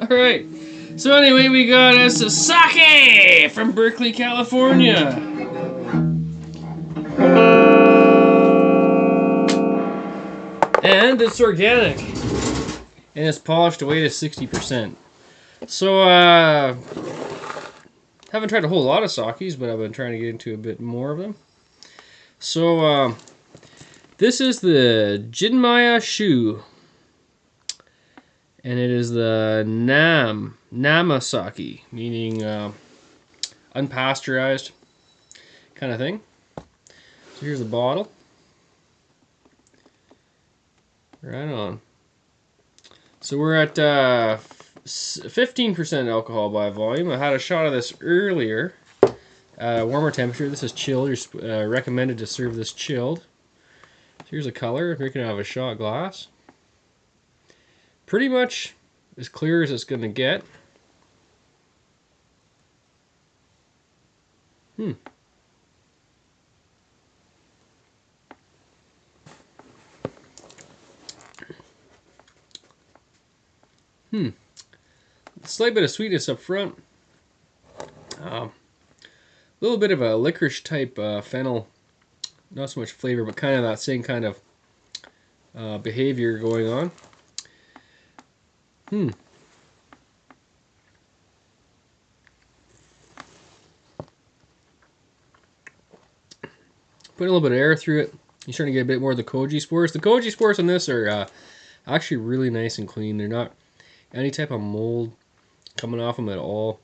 Alright, so anyway, we got a sake from Berkeley, California. And it's organic. And it's polished away to 60%. So, haven't tried a whole lot of sakes, but I've been trying to get into a bit more of them. So, this is the Jinmaya Shu. And it is the Namasake, meaning unpasteurized kind of thing. So here's the bottle. Right on. So we're at 15% alcohol by volume. I had a shot of this earlier. Warmer temperature. This is chilled. You're recommended to serve this chilled. So here's a color. I'm drinking out of a shot glass. Pretty much as clear as it's going to get. Slight bit of sweetness up front. A little bit of a licorice type fennel. Not so much flavor, but kind of that same kind of behavior going on. Put a little bit of air through it. You're starting to get a bit more of the koji spores. The koji spores on this are actually really nice and clean. They're not any type of mold coming off them at all.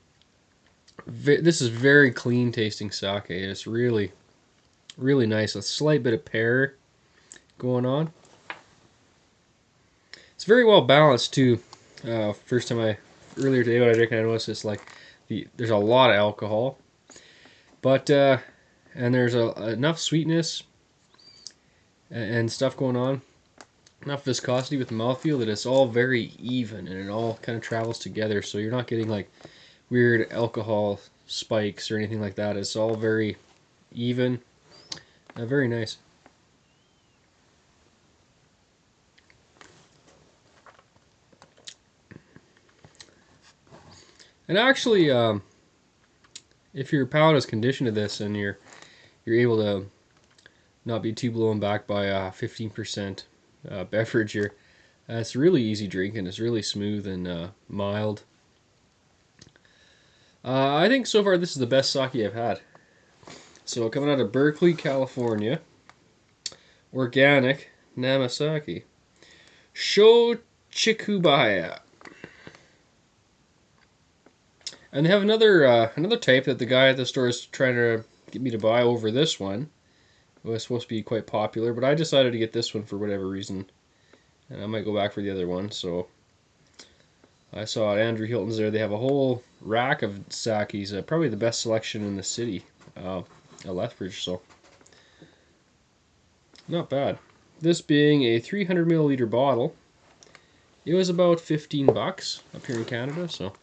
This is very clean tasting sake. It's really, really nice. A slight bit of pear going on. It's very well balanced too. Earlier today when I drank it, I noticed it's like there's a lot of alcohol, but and there's enough sweetness and stuff going on, enough viscosity with the mouthfeel that it's all very even and it all kind of travels together. So you're not getting like weird alcohol spikes or anything like that. It's all very even, very nice. And actually, if your palate is conditioned to this and you're able to not be too blown back by 15% beverage here, it's really easy drinking. It's really smooth and mild. I think so far this is the best sake I've had. So coming out of Berkeley, California, organic Namasake, Sho Chiku Bai. And they have another type that the guy at the store is trying to get me to buy over this one. It was supposed to be quite popular, but I decided to get this one for whatever reason. And I might go back for the other one. So I saw at Andrew Hilton's there. They have a whole rack of sakes. Probably the best selection in the city at Lethbridge. So not bad. This being a 300 milliliter bottle, it was about $15 up here in Canada. So.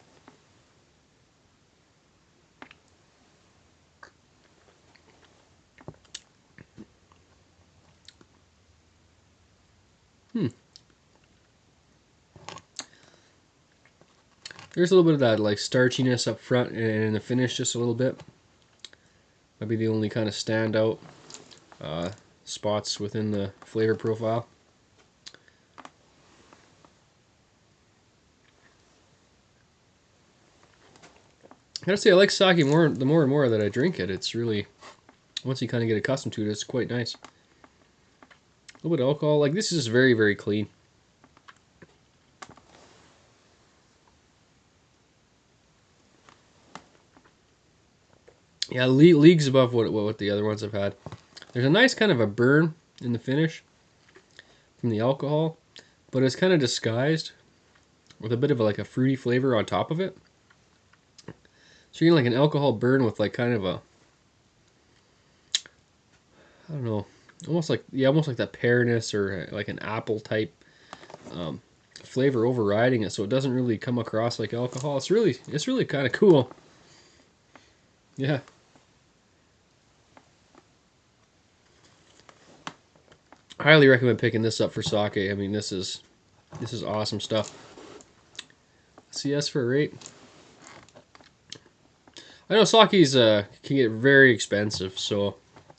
There's a little bit of that like starchiness up front and in the finish just a little bit. Might be the only kind of standout spots within the flavor profile. I gotta say, I like sake more the more and more that I drink it. It's really, once you kind of get accustomed to it, it's quite nice. A little bit of alcohol. Like, this is very, very clean. Yeah, leagues above what the other ones have had. There's a nice kind of a burn in the finish from the alcohol, but it's kind of disguised with a bit of like a fruity flavor on top of it. So you're getting like an alcohol burn with like kind of a, I don't know, almost like that pearness or like an apple type flavor overriding it, so it doesn't really come across like alcohol. It's really kind of cool. Yeah. I highly recommend picking this up for sake. I mean, this is awesome stuff. CS for a rate. I know sake's can get very expensive, so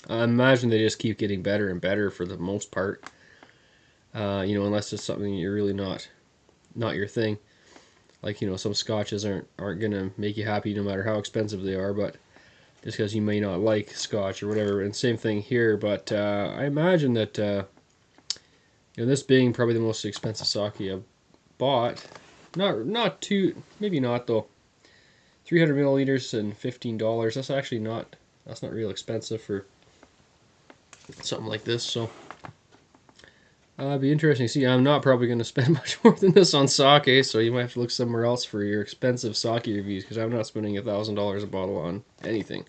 I imagine they just keep getting better and better for the most part. Unless it's something you're really not your thing. Like some scotches aren't gonna make you happy no matter how expensive they are, but just because you may not like scotch or whatever. And same thing here, but I imagine that this being probably the most expensive sake I've bought, not too, maybe not though. 300 milliliters and $15. That's not real expensive for something like this. So it'd be interesting to see. I'm not probably going to spend much more than this on sake, so you might have to look somewhere else for your expensive sake reviews, because I'm not spending $1,000 a bottle on anything.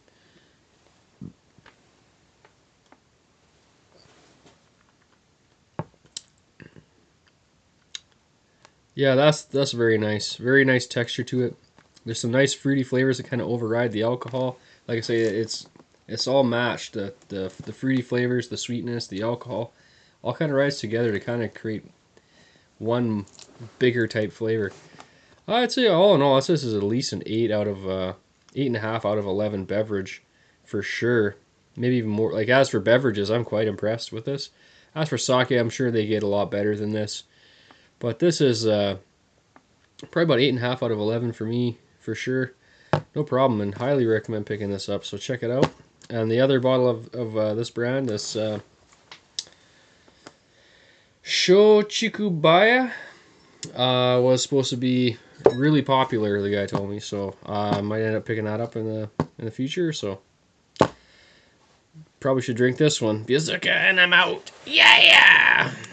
Yeah, that's very nice. Very nice texture to it. There's some nice fruity flavors that kind of override the alcohol. Like I say, it's all matched. The fruity flavors, the sweetness, the alcohol, all kind of rides together to kind of create one bigger type flavor. I'd say all in all, this is at least an 8.5 out of 11 beverage for sure. Maybe even more. Like, as for beverages, I'm quite impressed with this. As for sake, I'm sure they get a lot better than this. But this is probably about 8.5 out of 11 for me, for sure. No problem, and highly recommend picking this up. So check it out. And the other bottle of this brand, this Sho Chiku Bai, was supposed to be really popular. The guy told me, so I might end up picking that up in the future. So probably should drink this one. Beerzerker, and I'm out. Yeah.